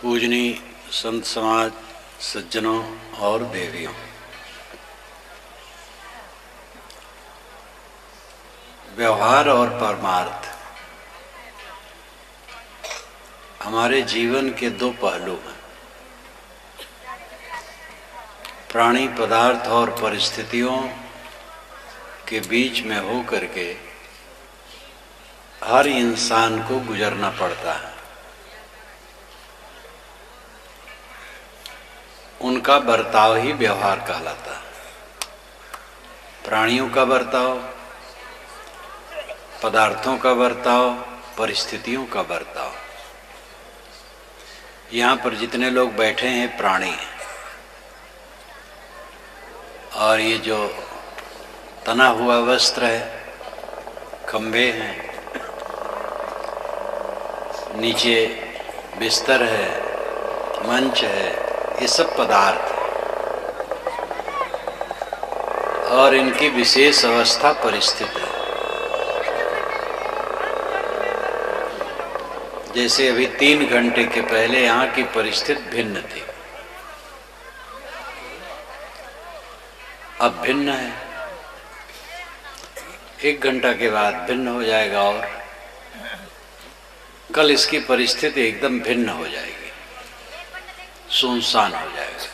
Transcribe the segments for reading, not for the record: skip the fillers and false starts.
पूजनीय संत समाज, सज्जनों और देवियों, व्यवहार और परमार्थ हमारे जीवन के दो पहलू हैं। प्राणी पदार्थ और परिस्थितियों के बीच में हो करके हर इंसान को गुजरना पड़ता है। उनका बर्ताव ही व्यवहार कहलाता है। प्राणियों का बर्ताव, पदार्थों का बर्ताव, परिस्थितियों का बर्ताव। यहाँ पर जितने लोग बैठे हैं प्राणी हैं, और ये जो तना हुआ वस्त्र है, खंभे हैं, नीचे बिस्तर है, मंच है, ये सब पदार्थ है और इनकी विशेष अवस्था परिस्थिति है। जैसे अभी 3 घंटे के पहले यहाँ की परिस्थिति भिन्न थी, अब भिन्न है। 1 घंटा के बाद भिन्न हो जाएगा और कल इसकी परिस्थिति एकदम भिन्न हो जाएगी, सुनसान हो जाएगा।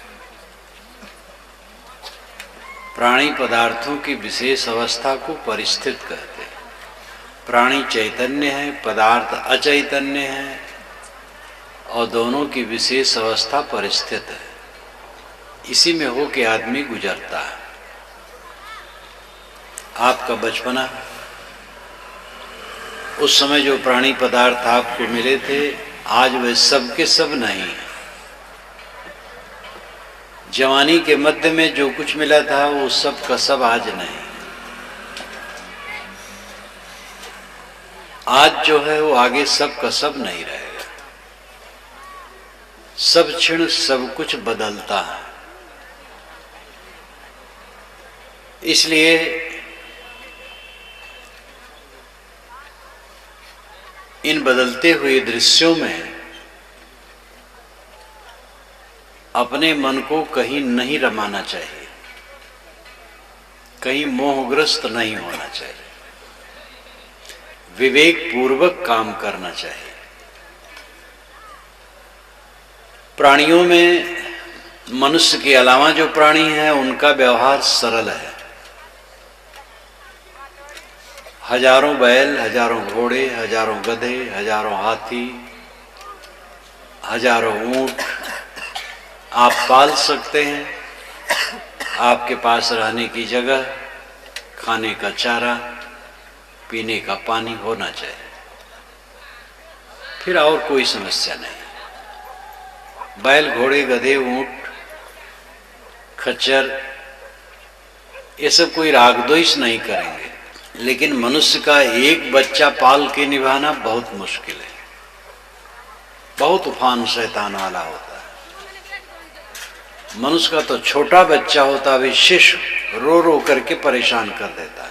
प्राणी पदार्थों की विशेष अवस्था को परिस्थिति कहते हैं। प्राणी चैतन्य है, पदार्थ अचैतन्य है, और दोनों की विशेष अवस्था परिस्थिति है। इसी में हो के आदमी गुजरता है। आपका बचपना, उस समय जो प्राणी पदार्थ आपको मिले थे, आज वे सब के सब नहीं है। जवानी के मध्य में जो कुछ मिला था वो सब का सब आज नहीं। आज जो है वो आगे सब का सब नहीं रहेगा। सब क्षण सब कुछ बदलता है। इसलिए इन बदलते हुए दृश्यों में अपने मन को कहीं नहीं रमाना चाहिए, कहीं मोहग्रस्त नहीं होना चाहिए, विवेक पूर्वक काम करना चाहिए। प्राणियों में मनुष्य के अलावा जो प्राणी हैं उनका व्यवहार सरल है। हजारों बैल, हजारों घोड़े, हजारों गधे, हजारों हाथी, हजारों ऊंट आप पाल सकते हैं। आपके पास रहने की जगह, खाने का चारा, पीने का पानी होना चाहिए, फिर और कोई समस्या नहीं। बैल, घोड़े, गधे, ऊंट, खच्चर, ये सब कोई रागद्वेष नहीं करेंगे, लेकिन मनुष्य का एक बच्चा पाल के निभाना बहुत मुश्किल है। बहुत उफान शैतान वाला होता है। मनुष्य का तो छोटा बच्चा होता है, शिशु रो रो करके परेशान कर देता है,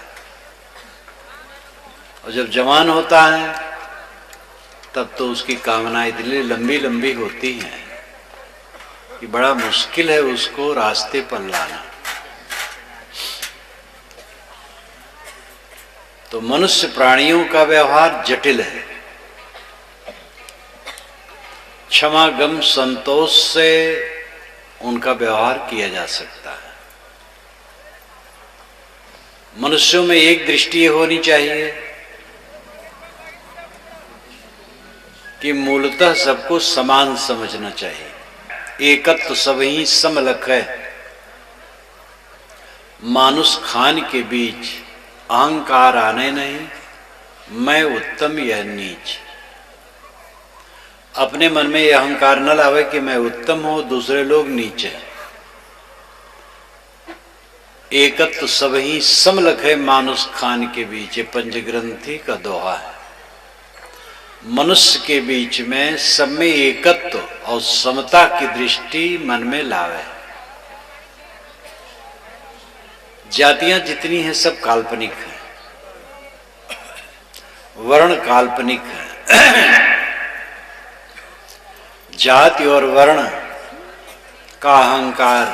और जब जवान होता है तब तो उसकी कामनाएं इतनी लंबी लंबी होती हैं कि बड़ा मुश्किल है उसको रास्ते पर लाना। तो मनुष्य प्राणियों का व्यवहार जटिल है। क्षमा, गम, संतोष से उनका व्यवहार किया जा सकता है। मनुष्यों में एक दृष्टि होनी चाहिए कि मूलतः सबको समान समझना चाहिए। एकत्व सब ही समलख है। मानुष खान के बीच अहंकार आने नहीं, मैं उत्तम यह नीच। अपने मन में यह अहंकार न लावे कि मैं उत्तम हूं, दूसरे लोग नीचे हैं। एकत्व सब ही समलख है मानुष खान के बीच, ये पंचग्रंथि का दोहा है। मनुष्य के बीच में सब में एकत्व और समता की दृष्टि मन में लावे। जातियां जितनी हैं सब काल्पनिक हैं, वर्ण काल्पनिक है, जाति और वर्ण का अहंकार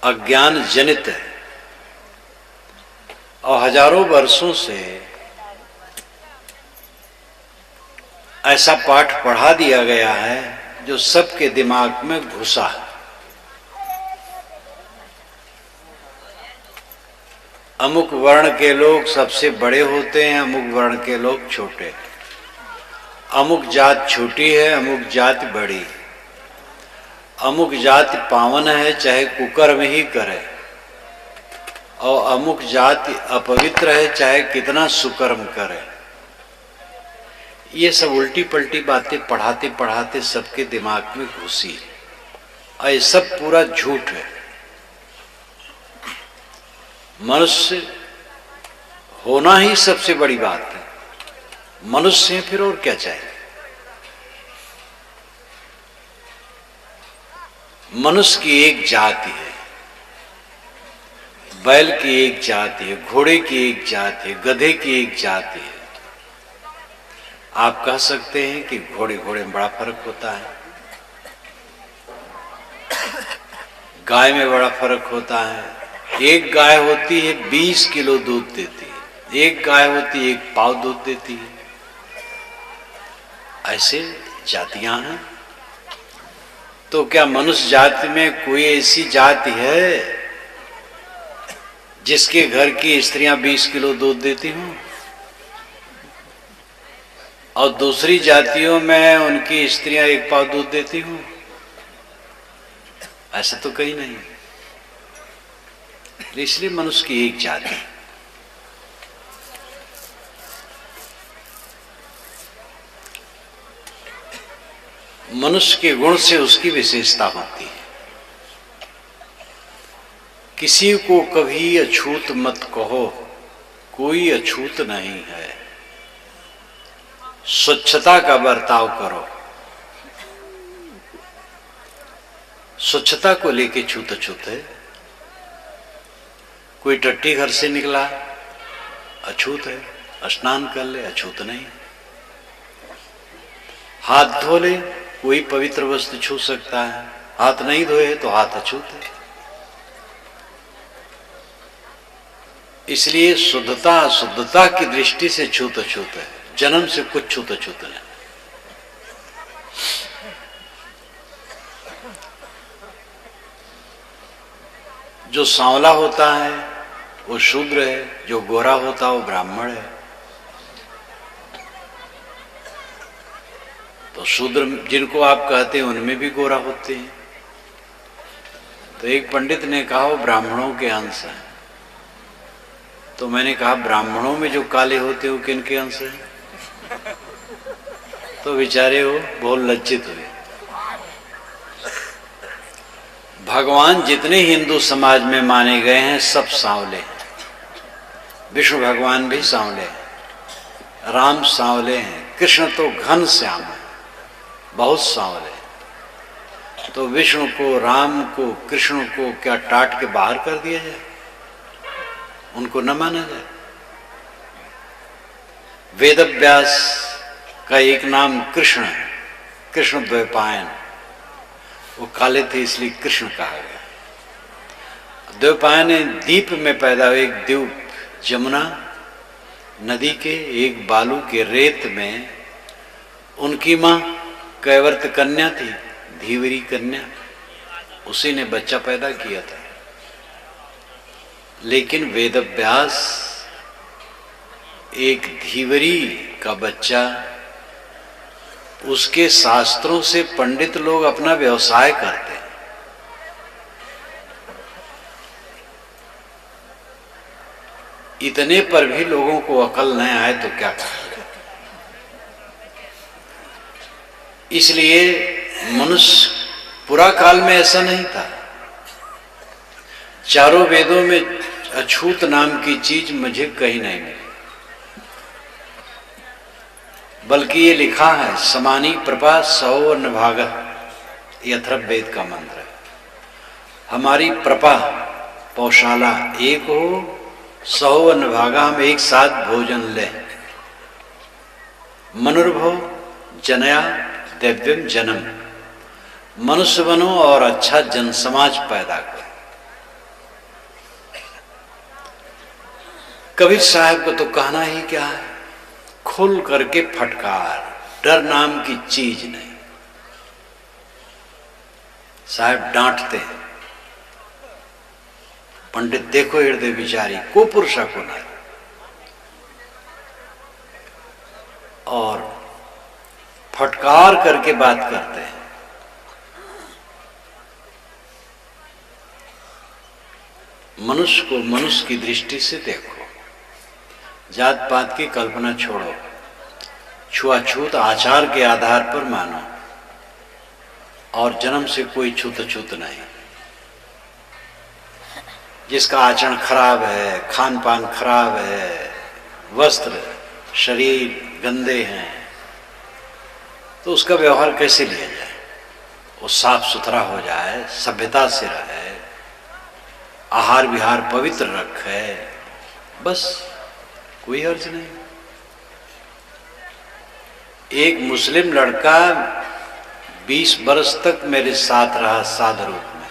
अज्ञान जनित है और हजारों वर्षों से ऐसा पाठ पढ़ा दिया गया है जो सबके दिमाग में घुसा है। अमुक वर्ण के लोग सबसे बड़े होते हैं, अमुक वर्ण के लोग छोटे। अमुक जात छोटी है, अमुक जात बड़ी। अमुक जात पावन है चाहे कुकर्म ही करे, और अमुक जात अपवित्र है चाहे कितना सुकर्म करे। ये सब उल्टी पलटी बातें पढ़ाते पढ़ाते सबके दिमाग में घुसी, और ये सब पूरा झूठ है। मनुष्य होना ही सबसे बड़ी बात है। मनुष्य फिर और क्या चाहिए। मनुष्य की एक जाति है, बैल की एक जाति है, घोड़े की एक जाति है, गधे की एक जाति है। आप कह सकते हैं कि घोड़े में बड़ा फर्क होता है, गाय में बड़ा फर्क होता है। एक गाय होती है 20 किलो दूध देती है, एक गाय होती है 1 पाव दूध देती है। ऐसे जातियां हैं। तो क्या मनुष्य जाति में कोई ऐसी जाति है जिसके घर की स्त्रियां 20 किलो दूध देती हों, और दूसरी जातियों में उनकी स्त्रियां 1 पाव दूध देती हों? ऐसा तो कहीं नहीं। इसलिए मनुष्य की एक जाति। मनुष्य के गुण से उसकी विशेषता होती है। किसी को कभी अछूत मत कहो, कोई अछूत नहीं है। स्वच्छता का बर्ताव करो। स्वच्छता को लेके छूत अछूत है। कोई टट्टी घर से निकला अछूत है, स्नान कर ले अछूत नहीं। हाथ धो ले, कोई पवित्र वस्तु छू सकता है। हाथ नहीं धोए तो हाथ अछूत है। इसलिए शुद्धता अशुद्धता की दृष्टि से छूत अछूत है, जन्म से कुछ छूत अछूत नहीं। जो सांवला होता है वो शूद्र है, जो गोरा होता है वो ब्राह्मण है। तो शूद्र जिनको आप कहते हैं उनमें भी गोरा होते हैं। तो एक पंडित ने कहा वो ब्राह्मणों के अंश है। तो मैंने कहा ब्राह्मणों में जो काले होते हैं वो किन के अंश है? तो बेचारे वो बहुत लज्जित हुए। भगवान जितने हिंदू समाज में माने गए हैं सब सांवले हैं। विष्णु भगवान भी सांवले हैं, राम सांवले हैं, कृष्ण तो घन श्याम है, बहुत सांवले। तो विष्णु को, राम को, कृष्ण को क्या टाट के बाहर कर दिया जाए? उनको न माना जाए? वेदव्यास का एक नाम कृष्ण है, कृष्ण द्वैपायन। वो काले थे इसलिए कृष्ण कहा गया। द्वैपायन द्वीप में पैदा हुए, एक द्वीप जमुना नदी के एक बालू के रेत में उनकी मां कैवर्त कन्या थी, धीवरी कन्या, उसी ने बच्चा पैदा किया था। लेकिन वेदव्यास एक धीवरी का बच्चा, उसके शास्त्रों से पंडित लोग अपना व्यवसाय करते हैं। इतने पर भी लोगों को अकल नहीं आए तो क्या करें। इसलिए मनुष्य पुरा काल में ऐसा नहीं था। चारों वेदों में अछूत नाम की चीज मुझे कहीं नहीं मिली, बल्कि ये लिखा है समानी प्रभा सौवर्ण भागा, ये अथर्ववेद का मंत्र है। हमारी प्रभा पौशाला एक हो, सौवर्ण भागा, हम एक साथ भोजन लें। मनुर्भव जनया दिव्यम जन्म, मनुष्य बनो और अच्छा जनसमाज पैदा करो। कबीर साहब को तो कहना ही क्या है, खुल करके फटकार, डर नाम की चीज नहीं। साहब डांटते हैं, पंडित देखो हृदय विचारी को पुरुषा को नारी, और फटकार करके बात करते हैं। मनुष्य को मनुष्य की दृष्टि से देखो, जात पात की कल्पना छोड़ो, छुआछूत आचार के आधार पर मानो, और जन्म से कोई छूत नहीं। जिसका आचरण खराब है, खान पान खराब है, वस्त्र शरीर गंदे हैं, तो उसका व्यवहार कैसे लिया जाए? वो साफ सुथरा हो जाए, सभ्यता से रहे, आहार विहार पवित्र रखे, बस कोई हर्ज नहीं। एक मुस्लिम लड़का 20 बरस तक मेरे साथ रहा साधु रूप में,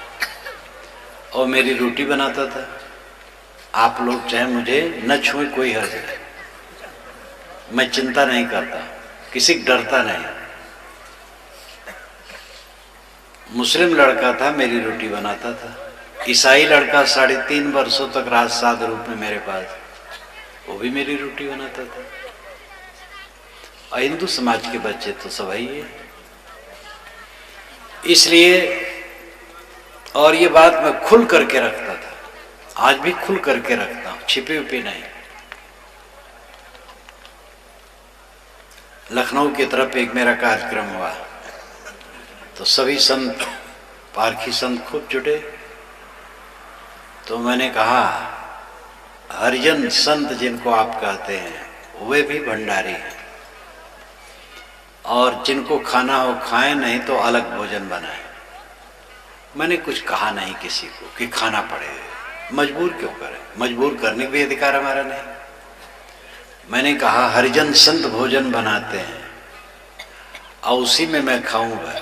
और मेरी रोटी बनाता था। आप लोग चाहे मुझे न छुए, कोई हर्ज नहीं, मैं चिंता नहीं करता, किसी डरता नहीं। मुस्लिम लड़का था, मेरी रोटी बनाता था। ईसाई लड़का 3.5 वर्षों तक रहा साधु रूप में मेरे पास, वो भी मेरी रोटी बनाता था। और हिंदू समाज के बच्चे तो सब ही है। इसलिए, और ये बात मैं खुल करके रखता था, आज भी खुल करके रखता हूं, छिपे उपे नहीं। लखनऊ की तरफ एक मेरा कार्यक्रम हुआ, तो सभी संत, पारखी संत खूब जुटे। तो मैंने कहा, हरिजन संत जिनको आप कहते हैं वे भी भंडारी हैं, और जिनको खाना हो खाएं, नहीं तो अलग भोजन बनाएं। मैंने कुछ कहा नहीं किसी को कि खाना पड़ेगा, मजबूर क्यों करें, मजबूर करने का भी अधिकार हमारा नहीं। मैंने कहा हरिजन संत भोजन बनाते हैं और उसी में मैं खाऊंगा,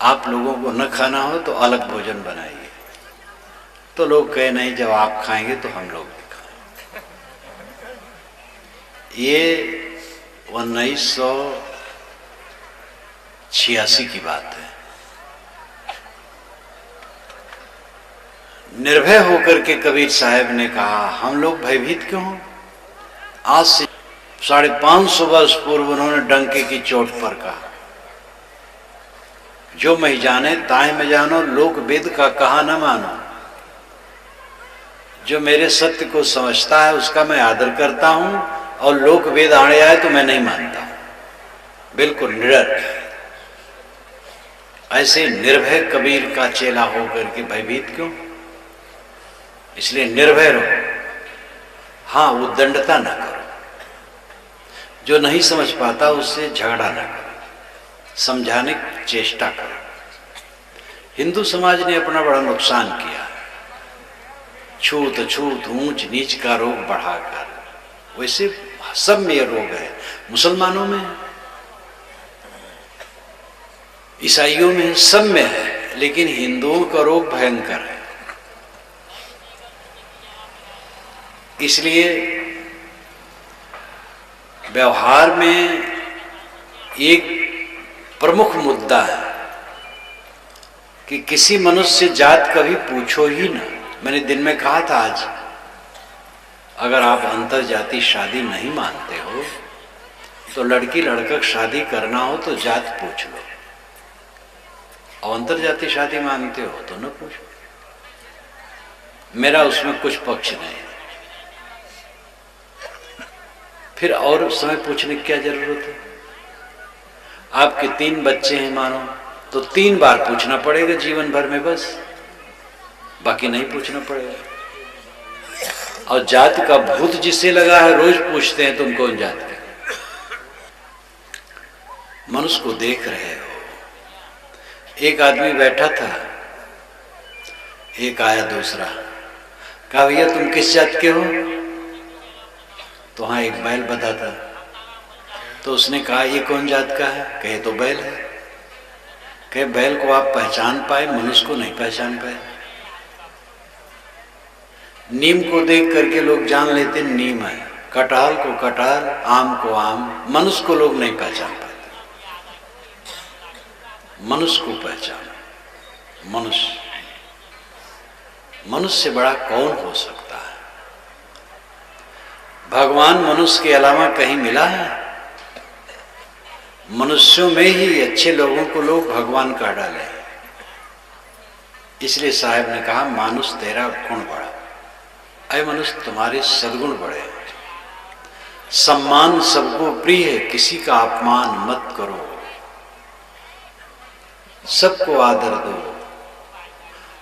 आप लोगों को न खाना हो तो अलग भोजन बनाइए। तो लोग कहे नहीं, जब आप खाएंगे तो हम लोग भी खाएंगे। ये 1986 की बात है। निर्भय होकर के कबीर साहब ने कहा, हम लोग भयभीत क्यों हो? आज से 550 वर्ष पूर्व उन्होंने डंके की चोट पर कहा, जो मैं जाने ताए में जानो, लोक वेद का कहा न मानो। जो मेरे सत्य को समझता है उसका मैं आदर करता हूं, और लोक वेद आड़े आए तो मैं नहीं मानता हूं। बिल्कुल निडर। ऐसे निर्भय कबीर का चेला होकर के भयभीत क्यों? इसलिए निर्भय रहो। हाँ, उद्दंडता ना करो, जो नहीं समझ पाता उससे झगड़ा ना करो, समझाने की चेष्टा करो। हिंदू समाज ने अपना बड़ा नुकसान किया, छूत छूत ऊंच नीच का रोग बढ़ाकर। वैसे सब में यह रोग है, मुसलमानों में है, ईसाइयों में है, सब में है, लेकिन हिंदुओं का रोग भयंकर है। इसलिए व्यवहार में एक प्रमुख मुद्दा है कि किसी मनुष्य से जात कभी पूछो ही ना। मैंने दिन में कहा था, आज अगर आप अंतर जाति शादी नहीं मानते हो तो लड़की लड़का शादी करना हो तो जात पूछ लो, और अंतर जाति शादी मानते हो तो न पूछो। मेरा उसमें कुछ पक्ष नहीं। फिर और समय पूछने की क्या जरूरत है? आपके 3 बच्चे हैं मानो, तो 3 बार पूछना पड़ेगा जीवन भर में, बस, बाकी नहीं पूछना पड़ेगा। और जात का भूत जिससे लगा है, रोज पूछते हैं तुम कौन जात का। मनुष्य को देख रहे हो। एक आदमी बैठा था, एक आया दूसरा, कहा भैया तुम किस जात के हो? तो हाँ, एक बैल बताता। तो उसने कहा ये कौन जात का है? कहे तो बैल है। कि बैल को आप पहचान पाए, मनुष्य को नहीं पहचान पाए। नीम को देख करके लोग जान लेते नीम है, कटहल को कटहल, आम को आम। मनुष्य को लोग नहीं पहचान पाते। मनुष्य को पहचान। मनुष्य से बड़ा कौन हो सकता है? भगवान मनुष्य के अलावा कहीं मिला है? मनुष्यों में ही अच्छे लोगों को लोग भगवान कह डाले। इसलिए साहब ने कहा, मानुष तेरा गुण बड़ा। अय मनुष्य, तुम्हारे सद्गुण बड़े। सम्मान सबको प्रिय है, किसी का अपमान मत करो। सबको आदर दो।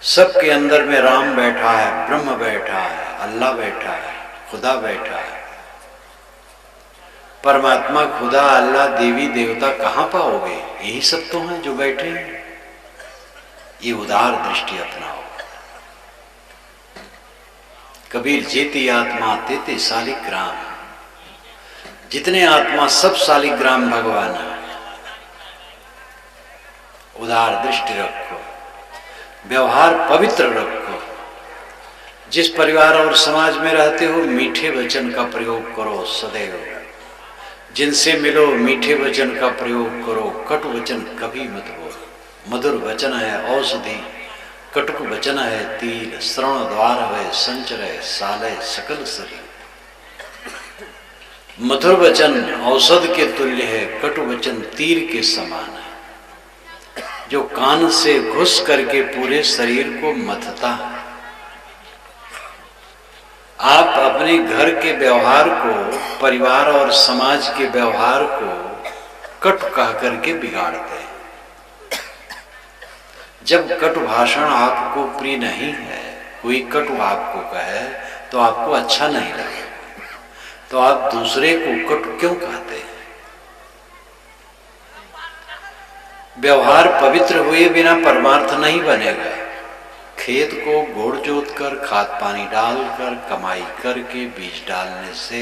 सबके अंदर में राम बैठा है, ब्रह्म बैठा है, अल्लाह बैठा है, खुदा बैठा है। परमात्मा, खुदा, अल्लाह, देवी देवता कहाँ पाओगे? यही सब तो हैं जो बैठे हैं। ये उदार दृष्टि अपनाओ। कबीर जेती आत्मा तेते शालिग्राम। जितने आत्मा सब शालिग्राम भगवान है। उदार दृष्टि रखो, व्यवहार पवित्र रखो। जिस परिवार और समाज में रहते हो, मीठे वचन का प्रयोग करो सदैव। जिनसे मिलो, मीठे वचन का प्रयोग करो। कटु वचन कभी मत बोलो। मधुर वचन है औषधि, कटुक वचन है तीर। श्रवण द्वार है संचर है सालय सकल शरीर। मधुर वचन औषध के तुल्य है, कटु वचन तीर के समान है, जो कान से घुस करके पूरे शरीर को मथता है। आप अपने घर के व्यवहार को, परिवार और समाज के व्यवहार को कटु कह करके बिगाड़ते हैं। जब कटु भाषण आपको प्रिय नहीं है, कोई कटु आपको कहे तो आपको अच्छा नहीं लगे, तो आप दूसरे को कटु क्यों कहते हैं? व्यवहार पवित्र हुए बिना परमार्थ नहीं बनेगा। खेत को गोड़ जोत कर, खाद पानी डालकर, कमाई करके बीज डालने से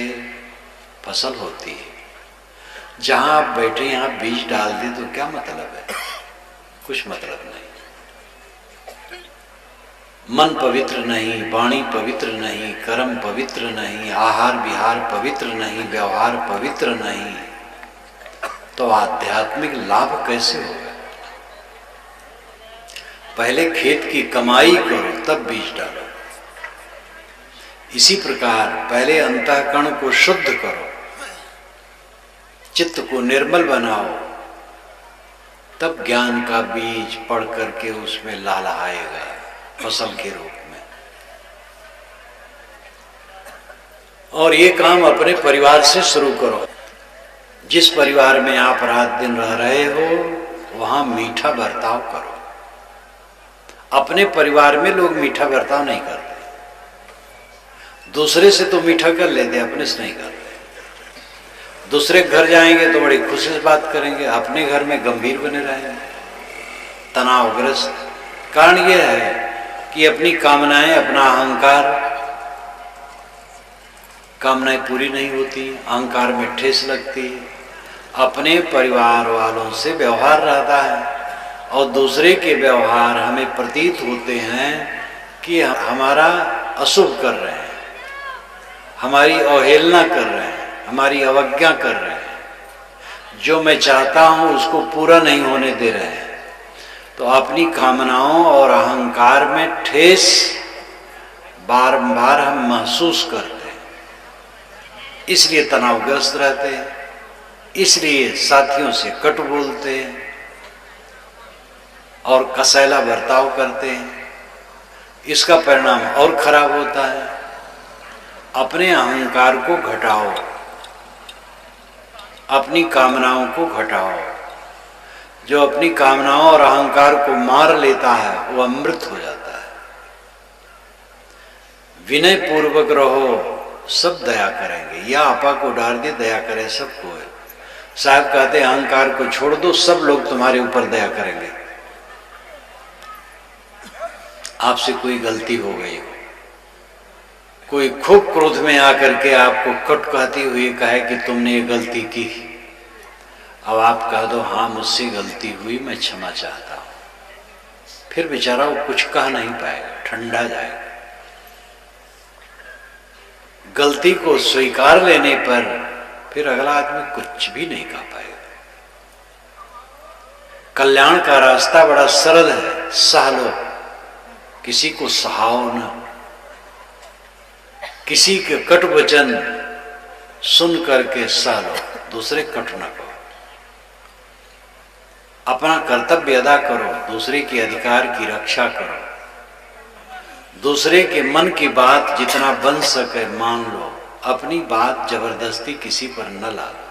फसल होती है। जहां आप बैठे यहां बीज डाल दे तो क्या मतलब है? कुछ मतलब नहीं। मन पवित्र नहीं, वाणी पवित्र नहीं, कर्म पवित्र नहीं, आहार विहार पवित्र नहीं, व्यवहार पवित्र नहीं, तो आध्यात्मिक लाभ कैसे होगा? पहले खेत की कमाई करो, तब बीज डालो। इसी प्रकार पहले अंतःकरण को शुद्ध करो, चित्त को निर्मल बनाओ, तब ज्ञान का बीज पड़ करके उसमें लहलहाएगा फसल के रूप में। और ये काम अपने परिवार से शुरू करो। जिस परिवार में आप रात दिन रह रहे हो, वहां मीठा बर्ताव करो। अपने परिवार में लोग मीठा बर्ताव नहीं करते। दूसरे से तो मीठा कर लेते, अपने से नहीं करते। दूसरे घर जाएंगे तो बड़ी खुशी से बात करेंगे, अपने घर में गंभीर बने रहेंगे, तनावग्रस्त। कारण यह है कि अपनी कामनाएं, अपना अहंकार, कामनाएं पूरी नहीं होती, अहंकार में ठेस लगती। अपने परिवार वालों से व्यवहार रहता है और दूसरे के व्यवहार हमें प्रतीत होते हैं कि हमारा अशुभ कर रहे हैं, हमारी अवहेलना कर रहे हैं, हमारी अवज्ञा कर रहे हैं, जो मैं चाहता हूं उसको पूरा नहीं होने दे रहे हैं। तो अपनी कामनाओं और अहंकार में ठेस बारंबार हम महसूस करते हैं, इसलिए तनावग्रस्त रहते हैं, इसलिए साथियों से कटु बोलते हैं और कसैला बर्ताव करते हैं। इसका परिणाम और खराब होता है। अपने अहंकार को घटाओ, अपनी कामनाओं को घटाओ। जो अपनी कामनाओं और अहंकार को मार लेता है वो अमृत हो जाता है। विनय पूर्वक रहो, सब दया करेंगे। या आपा को डाल दे, दया करे सबको है। साहब कहते हैं अहंकार को छोड़ दो, सब लोग तुम्हारे ऊपर दया करेंगे। आपसे कोई गलती हो गई हो, कोई खूब क्रोध में आकर के आपको कट कहती हुई कहे कि तुमने ये गलती की, अब आप कह दो हाँ मुझसे गलती हुई, मैं क्षमा चाहता हूं। फिर बेचारा वो कुछ कह नहीं पाएगा, ठंडा जाएगा। गलती को स्वीकार लेने पर फिर अगला आदमी कुछ भी नहीं कह पाएगा। कल्याण का रास्ता बड़ा सरल है, सह लो, किसी को सहाओ न, किसी के कट वचन सुन करके सह लो, दूसरे कट न करो। अपना कर्तव्य अदा करो, दूसरे के अधिकार की रक्षा करो, दूसरे के मन की बात जितना बन सके मान लो, अपनी बात जबरदस्ती किसी पर न ला लो।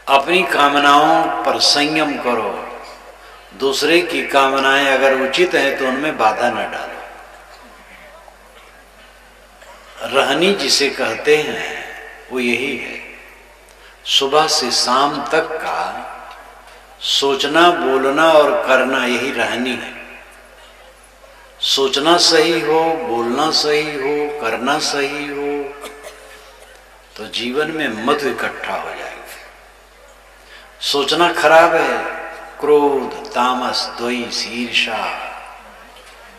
अपनी कामनाओं पर संयम करो, दूसरे की कामनाएं अगर उचित हैं तो उनमें बाधा न डालो। रहनी जिसे कहते हैं वो यही है, सुबह से शाम तक का सोचना, बोलना और करना, यही रहनी है। सोचना सही हो, बोलना सही हो, करना सही हो तो जीवन में मधु इकट्ठा हो जाएगा। सोचना खराब है, क्रोध, तामस, द्वेष, ईर्ष्या,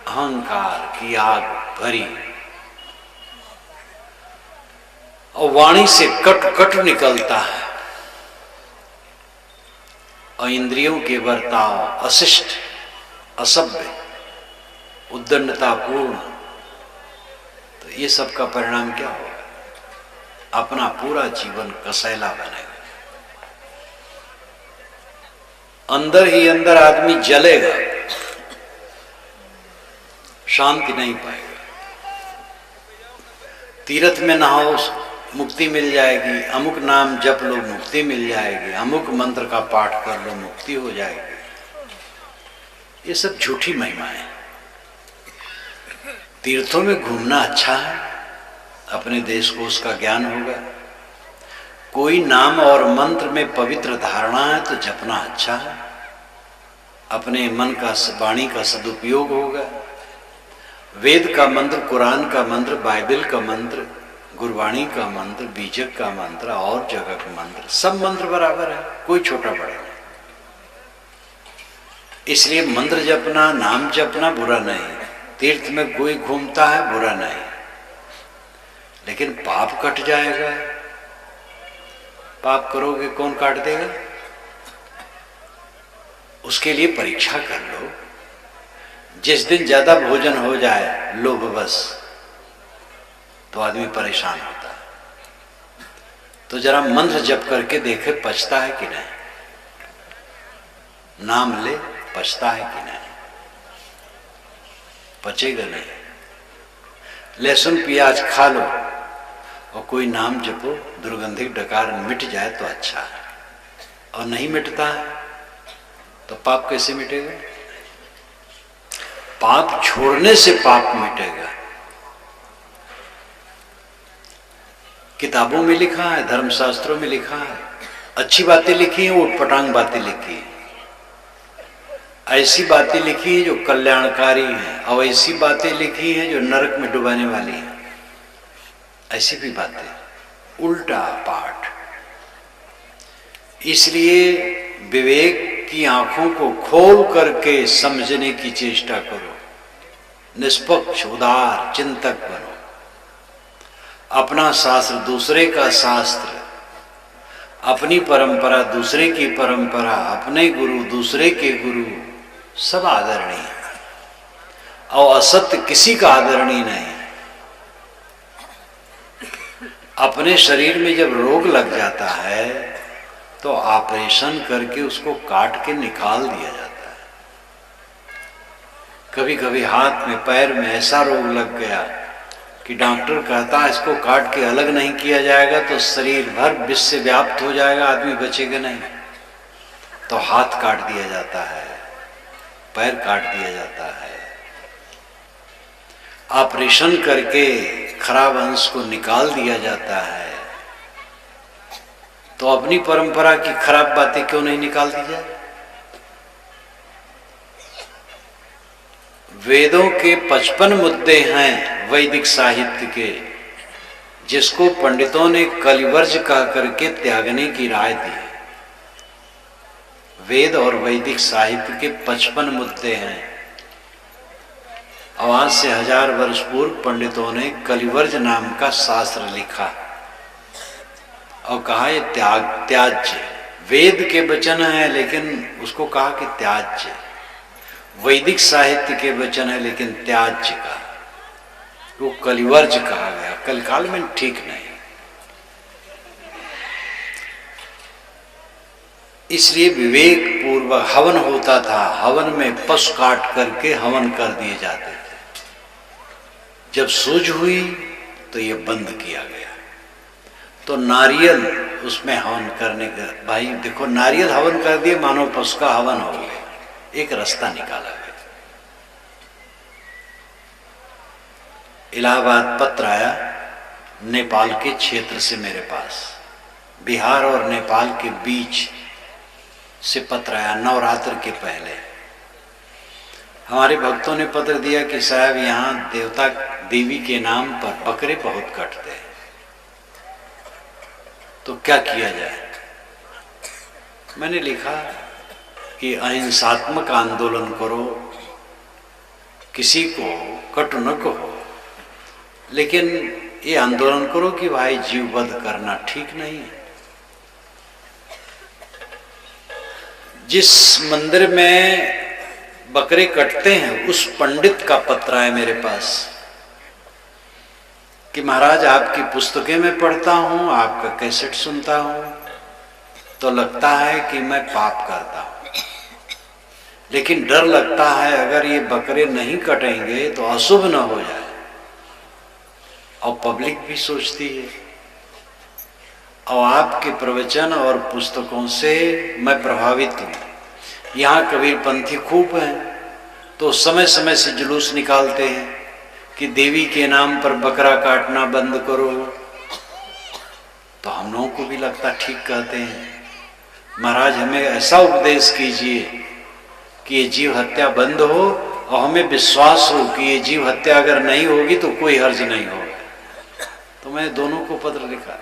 अहंकार की आग भरी, और वाणी से कट कट निकलता है, और इंद्रियों के बर्ताव अशिष्ट, असभ्य, उद्दंडतापूर्ण, तो ये सब का परिणाम क्या होगा? अपना पूरा जीवन कसैला बनेगा। अंदर ही अंदर आदमी जलेगा, शांति नहीं पाएगा। तीर्थ में नहाओ मुक्ति मिल जाएगी, अमुक नाम जप लो मुक्ति मिल जाएगी, अमुक मंत्र का पाठ कर लो मुक्ति हो जाएगी, ये सब झूठी महिमाएं। तीर्थों में घूमना अच्छा है, अपने देश को उसका ज्ञान होगा। कोई नाम और मंत्र में पवित्र धारणा है तो जपना अच्छा है, अपने मन का, वाणी का सदुपयोग होगा। वेद का मंत्र, कुरान का मंत्र, बाइबल का मंत्र, गुरबाणी का मंत्र, बीजक का मंत्र और जगह का मंत्र, सब मंत्र बराबर है, कोई छोटा बड़ा नहीं। इसलिए मंत्र जपना, नाम जपना बुरा नहीं। तीर्थ में कोई घूमता है बुरा नहीं, लेकिन पाप कट जाएगा। पाप करोगे कौन काट देगा? उसके लिए परीक्षा कर लो। जिस दिन ज्यादा भोजन हो जाए लोभवश तो आदमी परेशान होता है। तो जरा मंत्र जप करके देखे पचता है कि नहीं, नाम ले पचता है कि नहीं, पचेगा नहीं। लहसुन प्याज खा लो और कोई नाम जपो, दुर्गंधिक डकार मिट जाए तो अच्छा है, और नहीं मिटता है तो पाप कैसे मिटेगा? पाप छोड़ने से पाप मिटेगा। किताबों में लिखा है, धर्मशास्त्रों में लिखा है, अच्छी बातें लिखी हैं, उटपटांग बातें लिखी हैं, ऐसी बातें लिखी हैं जो कल्याणकारी हैं, और ऐसी बातें लिखी हैं जो नरक में डुबाने वाली हैं। ऐसी भी बातें, उल्टा पाठ। इसलिए विवेक की आंखों को खोल करके समझने की चेष्टा करो, निष्पक्ष उदार चिंतक बनो। अपना शास्त्र दूसरे का शास्त्र, अपनी परंपरा दूसरे की परंपरा, अपने गुरु दूसरे के गुरु, सब आदरणीय है, और असत्य किसी का आदरणीय नहीं। अपने शरीर में जब रोग लग जाता है तो ऑपरेशन करके उसको काट के निकाल दिया जाता है। कभी कभी हाथ में, पैर में ऐसा रोग लग गया कि डॉक्टर कहता है इसको काट के अलग नहीं किया जाएगा तो शरीर भर विष से व्याप्त हो जाएगा, आदमी बचेगा नहीं। तो हाथ काट दिया जाता है, पैर काट दिया जाता है, ऑपरेशन करके खराब अंश को निकाल दिया जाता है। तो अपनी परंपरा की खराब बातें क्यों नहीं निकाल दी जाए? वेदों के 55 मुद्दे हैं वैदिक साहित्य के, जिसको पंडितों ने कलिवर्ज कह करके त्यागने की राय दी। वेद और वैदिक साहित्य के 55 मुद्दे हैं। और आज से 1000 वर्ष पूर्व पंडितों ने कलिवर्ज नाम का शास्त्र लिखा और कहा ये त्याज्य। वेद के वचन है लेकिन उसको कहा कि त्याज्य। वैदिक साहित्य के वचन है लेकिन त्याज्य का, वो कलिवर्ज कहा गया। कलिकाल में ठीक नहीं। इसलिए विवेक पूर्वक हवन होता था। हवन में पशु काट करके हवन कर दिए जाते थे। जब सूझ हुई तो ये बंद किया गया। तो नारियल उसमें हवन करने का, भाई देखो नारियल हवन कर दिए मानो पशु का हवन हो गया। एक रास्ता निकाला गया। इलाहाबाद पत्र आया नेपाल के क्षेत्र से मेरे पास, बिहार और नेपाल के बीच से पत्र आया नवरात्र के पहले। हमारे भक्तों ने पत्र दिया कि साहब यहाँ देवता देवी के नाम पर बकरे बहुत कटते हैं, तो क्या किया जाए। मैंने लिखा कि अहिंसात्मक आंदोलन करो, किसी को कटु न कहो, लेकिन ये आंदोलन करो कि भाई जीववध करना ठीक नहीं है। जिस मंदिर में बकरे कटते हैं उस पंडित का पत्र आया मेरे पास कि महाराज आपकी पुस्तकें मैं पढ़ता हूं, आपका कैसेट सुनता हूं, तो लगता है कि मैं पाप करता हूं, लेकिन डर लगता है अगर ये बकरे नहीं कटेंगे तो अशुभ न हो जाए। और पब्लिक भी सोचती है। और आपके प्रवचन और पुस्तकों से मैं प्रभावित हूँ। यहाँ कबीरपंथी खूब हैं, तो समय समय से जुलूस निकालते हैं कि देवी के नाम पर बकरा काटना बंद करो। तो हम लोगों को भी लगता ठीक कहते हैं। महाराज हमें ऐसा उपदेश कीजिए कि ये जीव हत्या बंद हो और हमें विश्वास हो कि ये जीव हत्या अगर नहीं होगी तो कोई हर्ज नहीं होगा। तो मैं दोनों को पत्र लिखा।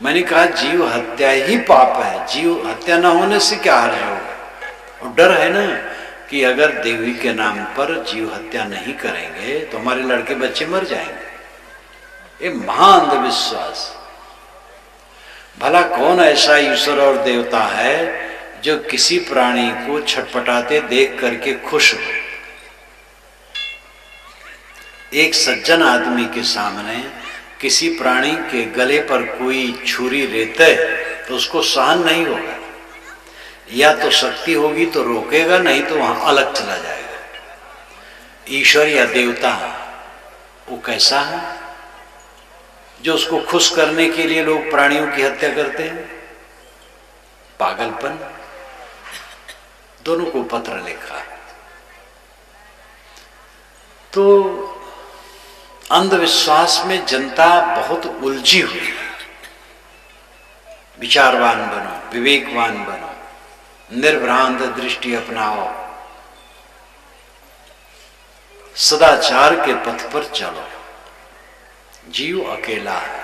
मैंने कहा जीव हत्या ही पाप है, जीव हत्या ना होने से क्या हर्ज होगा। और डर है ना कि अगर देवी के नाम पर जीव हत्या नहीं करेंगे तो हमारे लड़के बच्चे मर जाएंगे। ये महाअंधविश्वास। भला कौन ऐसा ईश्वर और देवता है जो किसी प्राणी को छटपटाते देख करके खुश हो। एक सज्जन आदमी के सामने किसी प्राणी के गले पर कोई छुरी रेते तो उसको सहन नहीं होगा। या तो शक्ति होगी तो रोकेगा, नहीं तो वहां अलग चला जाएगा। ईश्वर या देवता वो कैसा है जो उसको खुश करने के लिए लोग प्राणियों की हत्या करते हैं। पागलपन। दोनों को पत्र लिखा। तो अंधविश्वास में जनता बहुत उलझी हुई है। विचारवान बनो, विवेकवान बनो, निर्भ्रांत दृष्टि अपनाओ, सदाचार के पथ पर चलो। जीव अकेला है।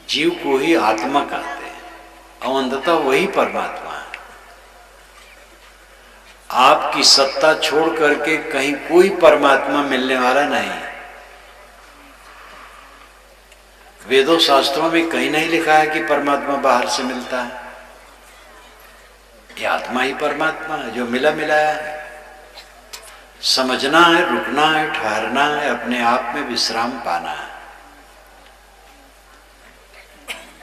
जीव को ही आत्मा कहते हैं और अंततः वही परमात्मा है। आपकी सत्ता छोड़ करके कहीं कोई परमात्मा मिलने वाला नहीं है। वेदों शास्त्रों में कहीं नहीं लिखा है कि परमात्मा बाहर से मिलता है। ये आत्मा ही परमात्मा है जो मिला मिलाया है। समझना है, रुकना है, ठहरना है, अपने आप में विश्राम पाना है।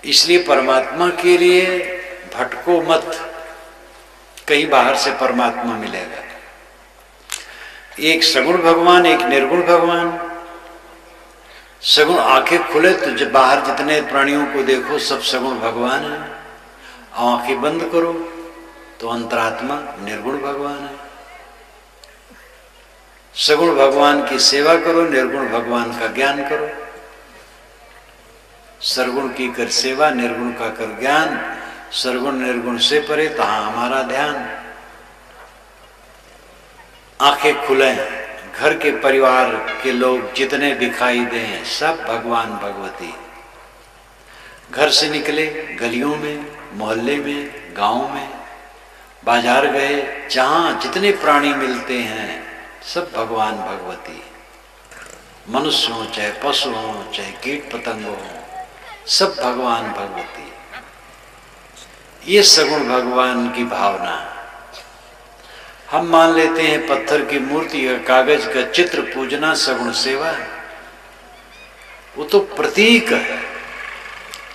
इसलिए परमात्मा के लिए भटको मत, कहीं बाहर से परमात्मा मिलेगा। एक सगुण भगवान, एक निर्गुण भगवान। सगुण आंखें खुले तो जब बाहर जितने प्राणियों को देखो सब सगुण भगवान है। आंखें बंद करो तो अंतरात्मा निर्गुण भगवान है। सगुण भगवान की सेवा करो, निर्गुण भगवान का ज्ञान करो। सरगुण की कर सेवा, निर्गुण का कर ज्ञान। सरगुण निर्गुण से परे तहां हमारा ध्यान। आंखें खुले, घर के परिवार के लोग जितने दिखाई दें सब भगवान भगवती। घर से निकले गलियों में मोहल्ले में, गांव में, बाजार गए, जहां जितने प्राणी मिलते हैं सब भगवान भगवती। मनुष्य हो चाहे पशु हो चाहे कीट पतंग हो, सब भगवान भगवती। ये सगुण भगवान की भावना। हम मान लेते हैं पत्थर की मूर्ति या कागज का चित्र पूजना सगुण सेवा है। वो तो प्रतीक है।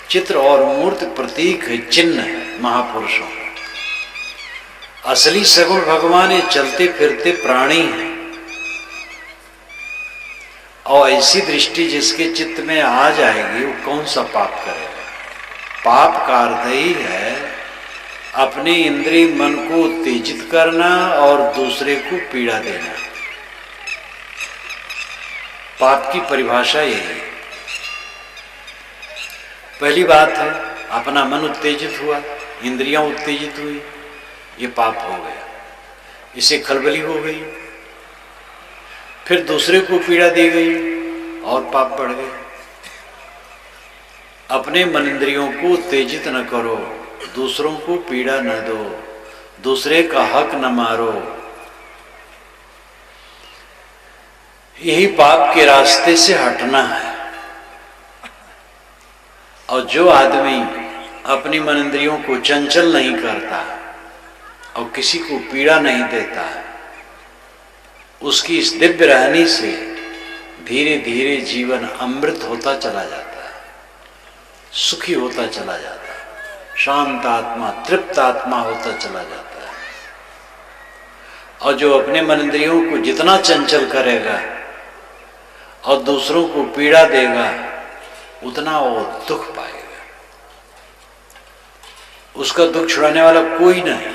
चित्र और मूर्ति प्रतीक है, चिन्ह है महापुरुषों का। असली सगुण भगवान ये चलते फिरते प्राणी हैं। और ऐसी दृष्टि जिसके चित्त में आ जाएगी वो कौन सा पाप करेगा। पाप का अर्थ ही है अपने इंद्रिय मन को उत्तेजित करना और दूसरे को पीड़ा देना। पाप की परिभाषा यही है। पहली बात है अपना मन उत्तेजित हुआ, इंद्रियां उत्तेजित हुई, ये पाप हो गया, इसे खलबली हो गई। फिर दूसरे को पीड़ा दी गई और पाप बढ़ गए। अपने मन इंद्रियों को उत्तेजित न करो, दूसरों को पीड़ा न दो, दूसरे का हक न मारो। यही पाप के रास्ते से हटना है। और जो आदमी अपनी मन इंद्रियों को चंचल नहीं करता और किसी को पीड़ा नहीं देता, उसकी इस दिव्य रहनी से धीरे धीरे जीवन अमृत होता चला जाता है, सुखी होता चला जाता है, शांत आत्मा, तृप्त आत्मा होता चला जाता है। और जो अपने मन इंद्रियों को जितना चंचल करेगा और दूसरों को पीड़ा देगा, उतना वो दुख पाएगा। उसका दुख छुड़ाने वाला कोई नहीं।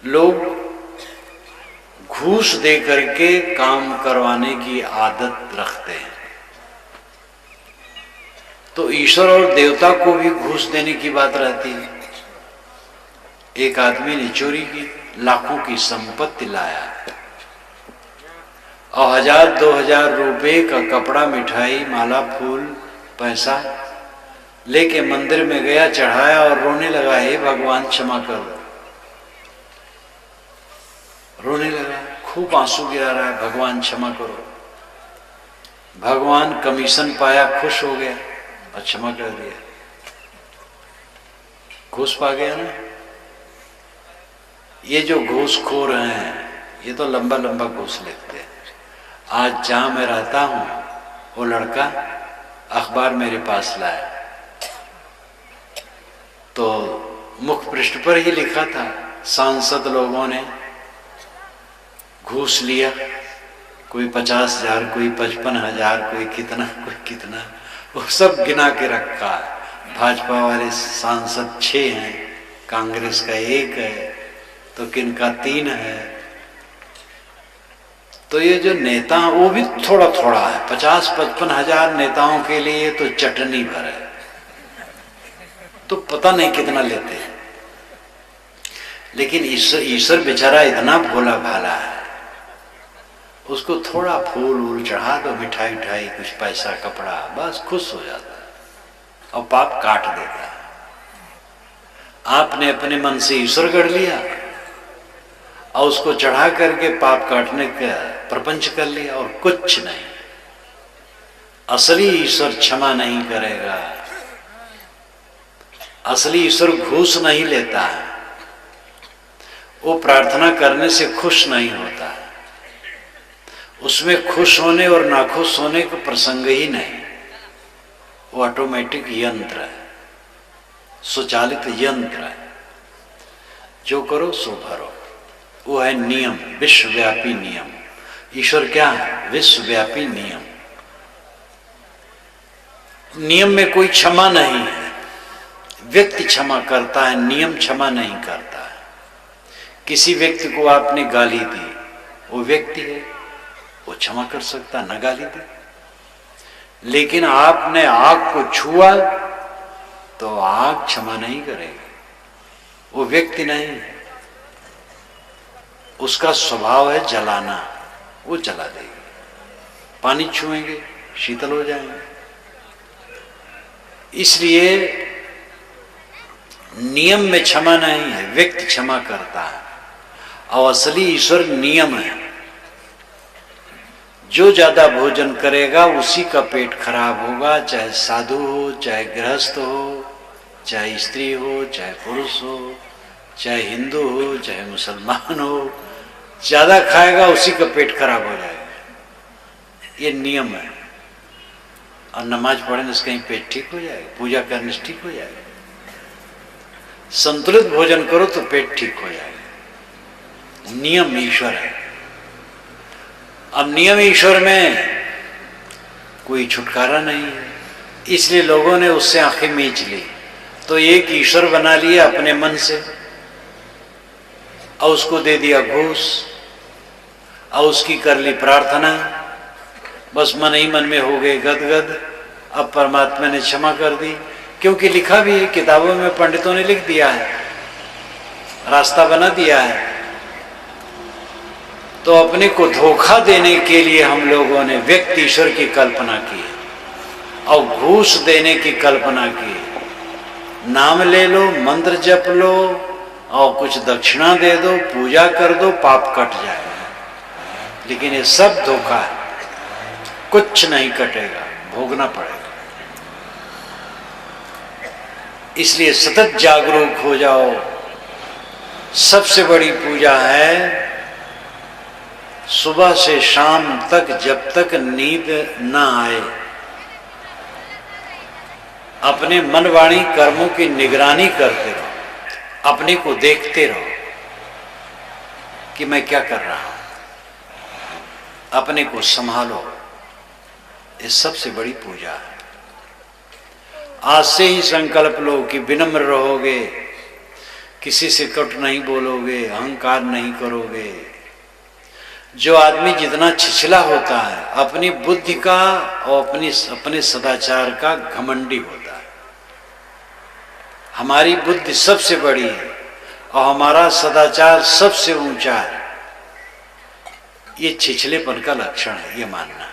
लोग घूस दे करके काम करवाने की आदत रखते हैं, तो ईश्वर और देवता को भी घूस देने की बात रहती है। एक आदमी ने चोरी की, लाखों की संपत्ति लाया और 1000-2000 रुपए का कपड़ा, मिठाई, माला, फूल, पैसा लेके मंदिर में गया, चढ़ाया और रोने लगा, हे भगवान क्षमा कर दो। रोने लगा, खूब आंसू गिरा रहा है, भगवान क्षमा करो। भगवान कमीशन पाया, खुश हो गया और क्षमा कर दिया। घूस पा गया ना। ये जो घूसखोर हैं ये तो लंबा लंबा घूस लेते हैं। आज जहां मैं रहता हूं वो लड़का अखबार मेरे पास लाया, तो मुख पृष्ठ पर ही लिखा था सांसद लोगों ने घूस लिया, कोई 50,000, कोई 55,000, कोई कितना, वो सब गिना के रखा है। भाजपा वाले सांसद 6 हैं, कांग्रेस का 1 है, तो किनका 3 है। तो ये जो नेता वो भी थोड़ा थोड़ा है। 50-55 हजार नेताओं के लिए तो चटनी भर है, तो पता नहीं कितना लेते हैं। लेकिन ईश्वर बेचारा इतना भोला भाला है, उसको थोड़ा फूल वूल चढ़ा दो, मिठाई उठाई, कुछ पैसा, कपड़ा, बस खुश हो जाता है और पाप काट देता है। आपने अपने मन से ईश्वर गढ़ लिया और उसको चढ़ा करके पाप काटने का प्रपंच कर लिया और कुछ नहीं। असली ईश्वर क्षमा नहीं करेगा, असली ईश्वर घूस नहीं लेता है, वो प्रार्थना करने से खुश नहीं होता है। उसमें खुश होने और नाखुश होने का प्रसंग ही नहीं। वो ऑटोमेटिक यंत्र है, स्वचालित यंत्र है, जो करो सो भरो। वो है नियम, विश्वव्यापी नियम। ईश्वर क्या है? विश्वव्यापी नियम। नियम में कोई क्षमा नहीं है। व्यक्ति क्षमा करता है, नियम क्षमा नहीं करता है। किसी व्यक्ति को आपने गाली दी, वो व्यक्ति है, वो क्षमा कर सकता, न गाली दे। लेकिन आपने आग को छुआ तो आग क्षमा नहीं करेगी, वो व्यक्ति नहीं है। उसका स्वभाव है जलाना, वो जला देगी। पानी छुएंगे शीतल हो जाएंगे, इसलिए नियम में क्षमा नहीं है, व्यक्ति क्षमा करता है। और असली ईश्वर नियम है। जो ज्यादा भोजन करेगा उसी का पेट खराब होगा, चाहे साधु हो, चाहे गृहस्थ हो, चाहे स्त्री हो, चाहे पुरुष हो, चाहे हिंदू हो, चाहे मुसलमान हो। ज्यादा खाएगा उसी का पेट खराब हो जाएगा, ये नियम है। और नमाज पढ़ने से कहीं पेट ठीक हो जाएगा, पूजा करने से ठीक हो जाएगा। संतुलित भोजन करो तो पेट ठीक हो जाएगा। नियम ईश्वर है। अब नियम ईश्वर में कोई छुटकारा नहीं है, इसलिए लोगों ने उससे आंखें मींच ली। तो एक ईश्वर बना लिया अपने मन से और उसको दे दिया घूस और उसकी कर ली प्रार्थना। बस मन ही मन में हो गए गदगद। अब परमात्मा ने क्षमा कर दी, क्योंकि लिखा भी है, किताबों में पंडितों ने लिख दिया है, रास्ता बना दिया है। तो अपने को धोखा देने के लिए हम लोगों ने व्यक्ति ईश्वर की कल्पना की और घूस देने की कल्पना की। नाम ले लो, मंत्र जप लो और कुछ दक्षिणा दे दो, पूजा कर दो, पाप कट जाएगा। लेकिन ये सब धोखा है, कुछ नहीं कटेगा, भोगना पड़ेगा। इसलिए सतत जागरूक हो जाओ। सबसे बड़ी पूजा है सुबह से शाम तक, जब तक नींद ना आए, अपने मन वाणी कर्मों की निगरानी करते रहो, अपने को देखते रहो कि मैं क्या कर रहा हूं, अपने को संभालो। ये सबसे बड़ी पूजा है। आज से ही संकल्प लो कि विनम्र रहोगे, किसी से कट नहीं बोलोगे, अहंकार नहीं करोगे। जो आदमी जितना छिछला होता है, अपनी बुद्धि का और अपने सदाचार का घमंडी होता है। हमारी बुद्धि सबसे बड़ी है और हमारा सदाचार सबसे ऊंचा है। ये छिछलेपन का लक्षण है, ये मानना।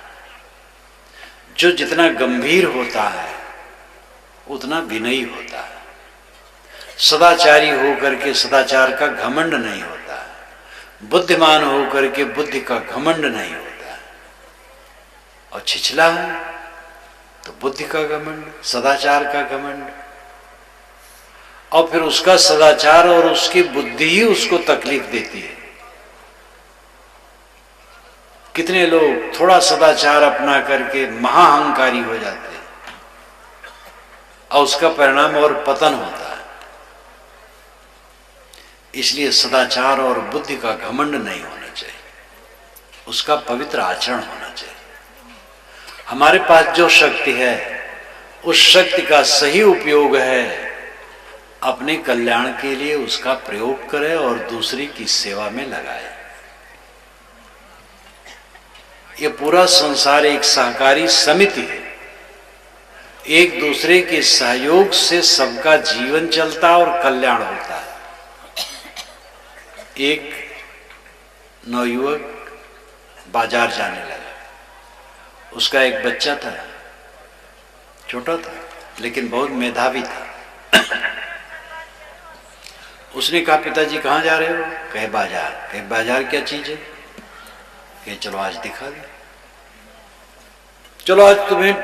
जो जितना गंभीर होता है उतना विनयी होता है। सदाचारी होकर के सदाचार का घमंड नहीं होता है। बुद्धिमान होकर के बुद्धि का घमंड नहीं होता है। और छिछला है तो बुद्धि का घमंड, सदाचार का घमंड। और फिर उसका सदाचार और उसकी बुद्धि ही उसको तकलीफ देती है। कितने लोग थोड़ा सदाचार अपना करके महाअहंकारी हो जाते हैं और उसका परिणाम और पतन होता है। इसलिए सदाचार और बुद्धि का घमंड नहीं होना चाहिए, उसका पवित्र आचरण होना चाहिए। हमारे पास जो शक्ति है उस शक्ति का सही उपयोग है, अपने कल्याण के लिए उसका प्रयोग करें और दूसरी की सेवा में लगाए। ये पूरा संसार एक सहकारी समिति है। एक दूसरे के सहयोग से सबका जीवन चलता और कल्याण होता है। एक नवयुवक बाजार जाने लगा। उसका एक बच्चा था, छोटा था लेकिन बहुत मेधावी था। उसने कहा, पिताजी कहाँ जा रहे हो? कहे बाजार। कहे बाजार क्या चीज है? कहे चलो आज दिखा दे। चलो आज तुम्हें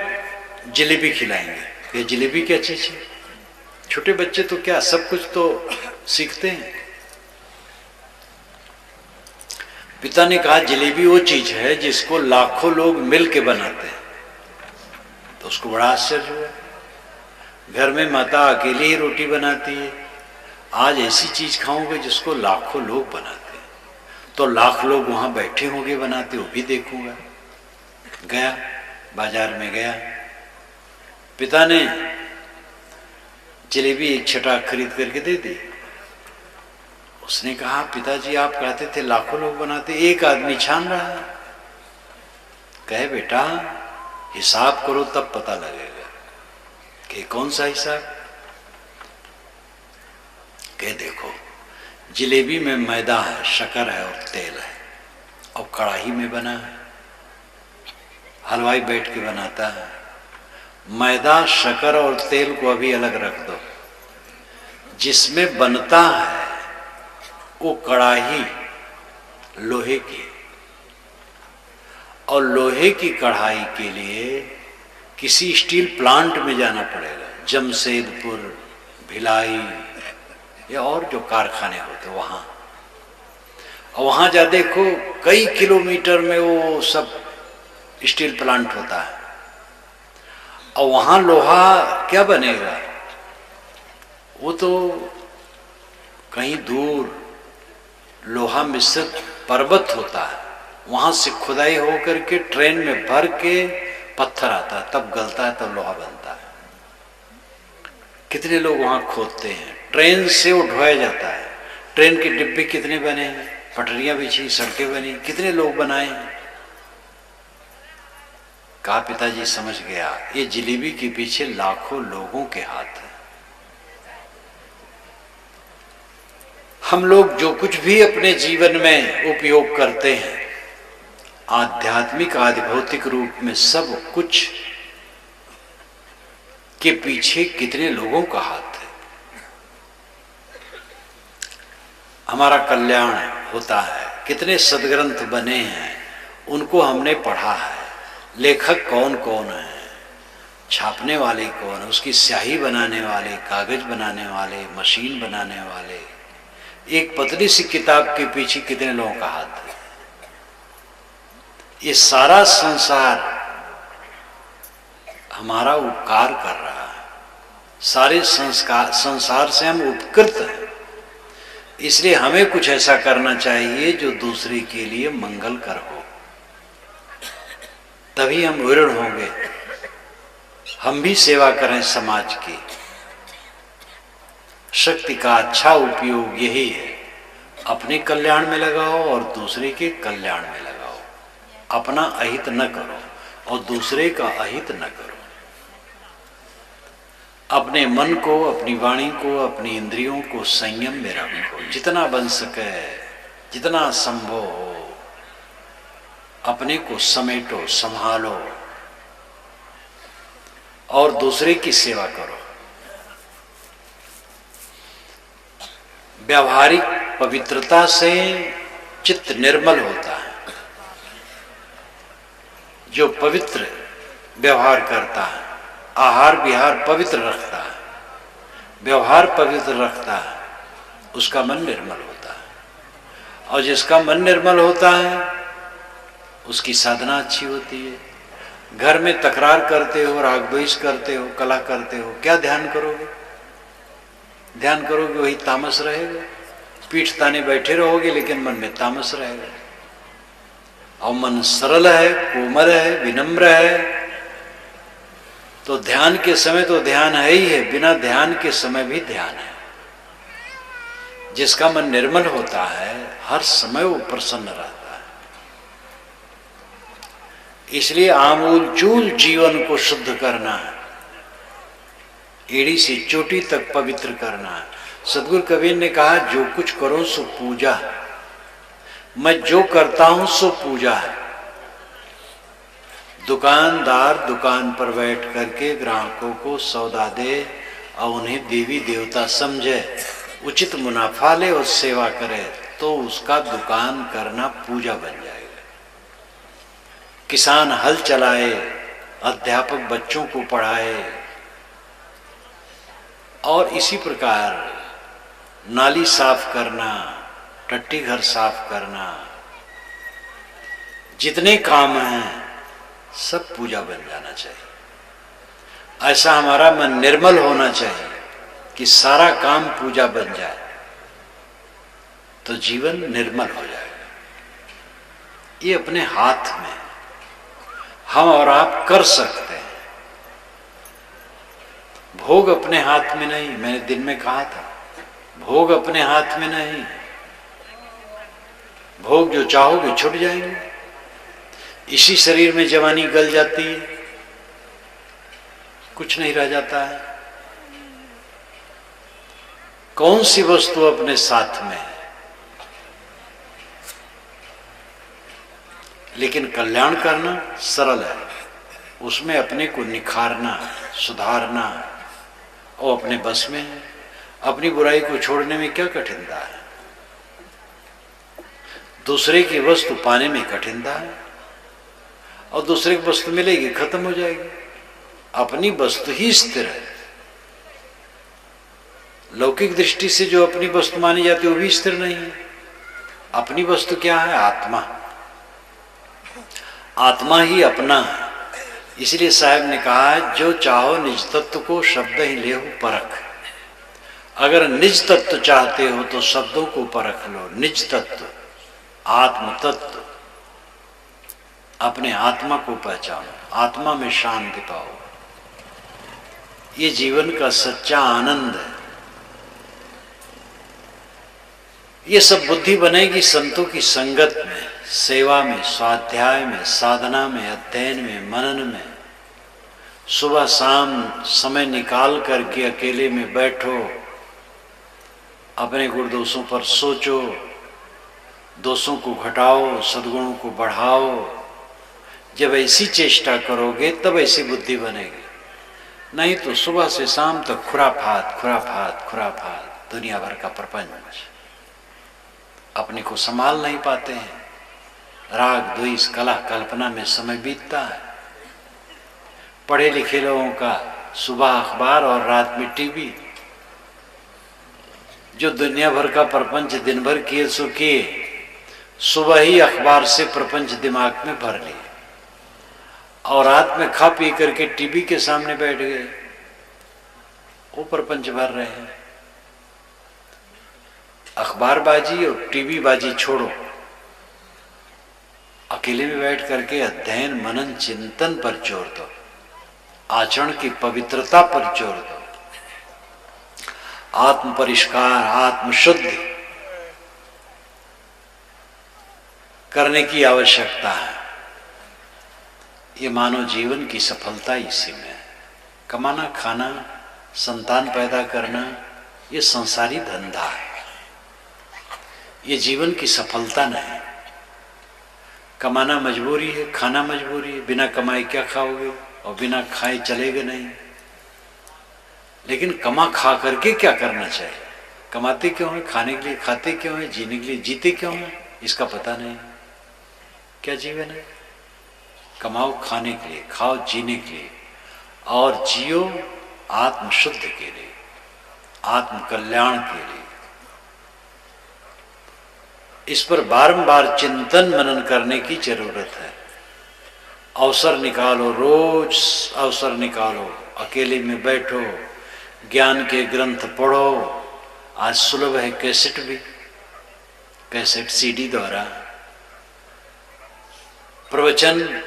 जलेबी खिलाएंगे। कहे जलेबी क्या चीज है? छोटे बच्चे तो क्या सब कुछ तो सीखते हैं। पिता ने कहा जलेबी वो चीज है जिसको लाखों लोग मिल के बनाते हैं। तो उसको बड़ा आश्चर्य हुआ। घर में माता अकेली ही रोटी बनाती है, आज ऐसी चीज खाऊंगे जिसको लाखों लोग बनाते हैं। तो लाख लोग वहां बैठे होंगे बनाते, वो भी देखूंगा। गया, बाजार में गया। पिता ने जलेबी एक छटाक खरीद करके दे दी। उसने कहा, पिताजी आप कहते थे लाखों लोग बनाते, एक आदमी छान रहा है। कहे बेटा हिसाब करो तब पता लगेगा। कि कौन सा हिसाब? कहे देखो जलेबी में मैदा है, शक्कर है और तेल है और कढ़ाई में बना है। हलवाई बैठ के बनाता है, मैदा, शक्कर और तेल को अभी अलग रख दो। जिसमें बनता है वो कढ़ाई लोहे की, और लोहे की कढ़ाई के लिए किसी स्टील प्लांट में जाना पड़ेगा, जमशेदपुर, भिलाई या और जो कारखाने होते वहां। और वहां जा देखो कई किलोमीटर में वो सब स्टील प्लांट होता है, और वहां लोहा क्या बनेगा, वो तो कहीं दूर लोहा मिश्रित पर्वत होता है, वहां से खुदाई होकर के ट्रेन में भर के पत्थर आता है, तब गलता है, तब लोहा बनता है। कितने लोग वहां खोदते हैं, ट्रेन से वो ढोया जाता है। ट्रेन के डिब्बे कितने बने हैं, पटरियां बिछी, सड़कें बनी, कितने लोग बनाए हैं। कहा पिताजी समझ गया, ये जलेबी के पीछे लाखों लोगों के हाथ है। हम लोग जो कुछ भी अपने जीवन में उपयोग करते हैं, आध्यात्मिक आदि भौतिक रूप में सब कुछ के पीछे कितने लोगों का हाथ है। हमारा कल्याण होता है, कितने सदग्रंथ बने हैं, उनको हमने पढ़ा है। लेखक कौन कौन है, छापने वाले कौन है, उसकी स्याही बनाने वाले, कागज बनाने वाले, मशीन बनाने वाले, एक पतली सी किताब के पीछे कितने लोगों का हाथ है। ये सारा संसार हमारा उपकार कर रहा है, सारे संसार से हम उपकृत हैं। इसलिए हमें कुछ ऐसा करना चाहिए जो दूसरे के लिए मंगल कर हो, तभी हम विरल होंगे। हम भी सेवा करें समाज की। शक्ति का अच्छा उपयोग यही है, अपने कल्याण में लगाओ और दूसरे के कल्याण में लगाओ। अपना अहित न करो और दूसरे का अहित न करो। अपने मन को, अपनी वाणी को, अपनी इंद्रियों को संयम में रखो, जितना बन सके, जितना संभव हो। अपने को समेटो, संभालो और दूसरे की सेवा करो। व्यावहारिक पवित्रता से चित्त निर्मल होता है। जो पवित्र व्यवहार करता है, आहार विहार पवित्र रखता है, व्यवहार पवित्र रखता है, उसका मन निर्मल होता है। और जिसका मन निर्मल होता है उसकी साधना अच्छी होती है। घर में तकरार करते हो, राग द्वेष करते हो, कलह करते हो, क्या ध्यान करोगे? ध्यान करोगे वही तामस रहेगा। पीठ ताने बैठे रहोगे लेकिन मन में तामस रहेगा। और मन सरल है, कोमल है, विनम्र है, तो ध्यान के समय तो ध्यान है ही है, बिना ध्यान के समय भी ध्यान है। जिसका मन निर्मल होता है हर समय वो प्रसन्न रहता है। इसलिए आमूल चूल जीवन को शुद्ध करना है, एड़ी से चोटी तक पवित्र करना है। सदगुरु कबीर ने कहा, जो कुछ करो सो पूजा, मैं जो करता हूं सो पूजा है। दुकानदार दुकान पर बैठ करके ग्राहकों को सौदा दे और उन्हें देवी देवता समझे, उचित मुनाफा ले और सेवा करे, तो उसका दुकान करना पूजा बन जाएगा। किसान हल चलाए, अध्यापक बच्चों को पढ़ाए, और इसी प्रकार नाली साफ करना, टट्टी घर साफ करना, जितने काम हैं सब पूजा बन जाना चाहिए। ऐसा हमारा मन निर्मल होना चाहिए कि सारा काम पूजा बन जाए, तो जीवन निर्मल हो जाएगा। ये अपने हाथ में हम और आप कर सकते हैं। भोग अपने हाथ में नहीं, मैंने दिन में कहा था, भोग अपने हाथ में नहीं। भोग जो चाहोगे छूट जाएंगे। इसी शरीर में जवानी गल जाती है, कुछ नहीं रह जाता है। कौन सी वस्तु अपने साथ में है? लेकिन कल्याण करना सरल है, उसमें अपने को निखारना, सुधारना और अपने बस में है। अपनी बुराई को छोड़ने में क्या कठिनता है? दूसरे की वस्तु पाने में कठिनता है, और दूसरे की वस्तु मिलेगी खत्म हो जाएगी। अपनी वस्तु ही स्थिर है। लौकिक दृष्टि से जो अपनी वस्तु मानी जाती है वो भी स्थिर नहीं है। अपनी वस्तु क्या है? आत्मा। आत्मा ही अपना है। इसलिए साहब ने कहा है, जो चाहो निज तत्व को शब्द ही ले हो परख। अगर निज तत्व चाहते हो तो शब्दों को परख लो। निज तत्व, आत्म तत्व, अपने आत्मा को पहचानो, आत्मा में शांति पाओ। ये जीवन का सच्चा आनंद है। ये सब बुद्धि बनेगी संतों की संगत में, सेवा में, स्वाध्याय में, साधना में, अध्ययन में, मनन में। सुबह शाम समय निकाल करके अकेले में बैठो, अपने गुण दोषों पर सोचो, दोषों को घटाओ, सद्गुणों को बढ़ाओ। जब ऐसी चेष्टा करोगे तब ऐसी बुद्धि बनेगी। नहीं तो सुबह से शाम तक खुराफात खुराफात खुराफात, दुनिया भर का प्रपंच। अपने को संभाल नहीं पाते हैं। राग द्वेष कलह कल्पना में समय बीतता है। पढ़े लिखे लोगों का सुबह अखबार और रात में टीवी। जो दुनिया भर का प्रपंच दिन भर किए सो किए, सुबह ही अखबार से प्रपंच दिमाग में भर लिए और रात में खा पी करके टीवी के सामने बैठ गए, वो प्रपंच भर रहे हैं। अखबारबाजी और टीवी बाजी छोड़ो, अकेले में बैठ करके अध्ययन मनन चिंतन पर जोर दो, आचरण की पवित्रता पर जोर दो, आत्म परिष्कार, आत्म शुद्धि करने की आवश्यकता है। ये मानव जीवन की सफलता इसी में है। कमाना, खाना, संतान पैदा करना, ये संसारी धंधा है। ये जीवन की सफलता नहीं। कमाना मजबूरी है, खाना मजबूरी है। बिना कमाए क्या खाओगे? और बिना खाए चलेगा नहीं। लेकिन कमा खा करके क्या करना चाहिए? कमाते क्यों हैं? खाने के लिए खाते क्यों हैं? जीने के लिए जीते क्यों हैं? इसका पता नहीं। क्या जीवन है? कमाओ खाने के लिए, खाओ जीने के लिए, और जियो आत्म शुद्ध के लिए, आत्म कल्याण के लिए। इस पर बारंबार चिंतन मनन करने की जरूरत है। अवसर निकालो, रोज अवसर निकालो, अकेले में बैठो, ज्ञान के ग्रंथ पढ़ो। आज सुलभ है कैसेट भी, कैसेट सीडी द्वारा प्रवचन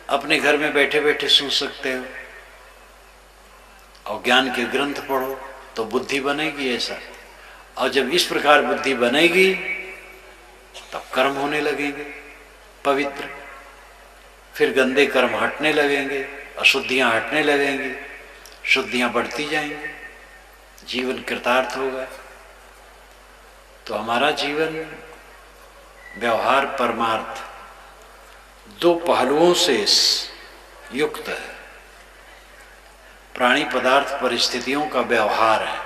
अपने घर में बैठे बैठे सुन सकते हो। और ज्ञान के ग्रंथ पढ़ो तो बुद्धि बनेगी ऐसा। और जब इस प्रकार बुद्धि बनेगी तब कर्म होने लगेंगे पवित्र। फिर गंदे कर्म हटने लगेंगे, अशुद्धियां हटने लगेंगी, शुद्धियां बढ़ती जाएंगी, जीवन कृतार्थ होगा। तो हमारा जीवन व्यवहार परमार्थ दो पहलुओं से युक्त है। प्राणी पदार्थ परिस्थितियों का व्यवहार है,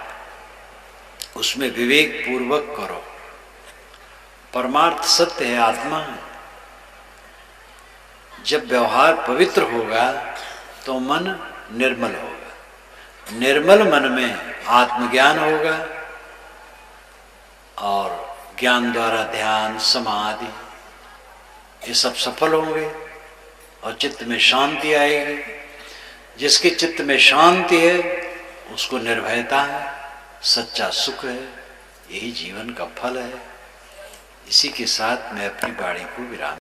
उसमें विवेक पूर्वक करो। परमार्थ सत्य है, आत्मा है। जब व्यवहार पवित्र होगा तो मन निर्मल होगा। निर्मल मन में आत्मज्ञान होगा और ज्ञान द्वारा ध्यान, समाधि, ये सब सफल होंगे और चित्त में शांति आएगी। जिसके चित्त में शांति है उसको निर्भयता है, सच्चा सुख है। यही जीवन का फल है। इसी के साथ मैं अपनी वाणी को विराम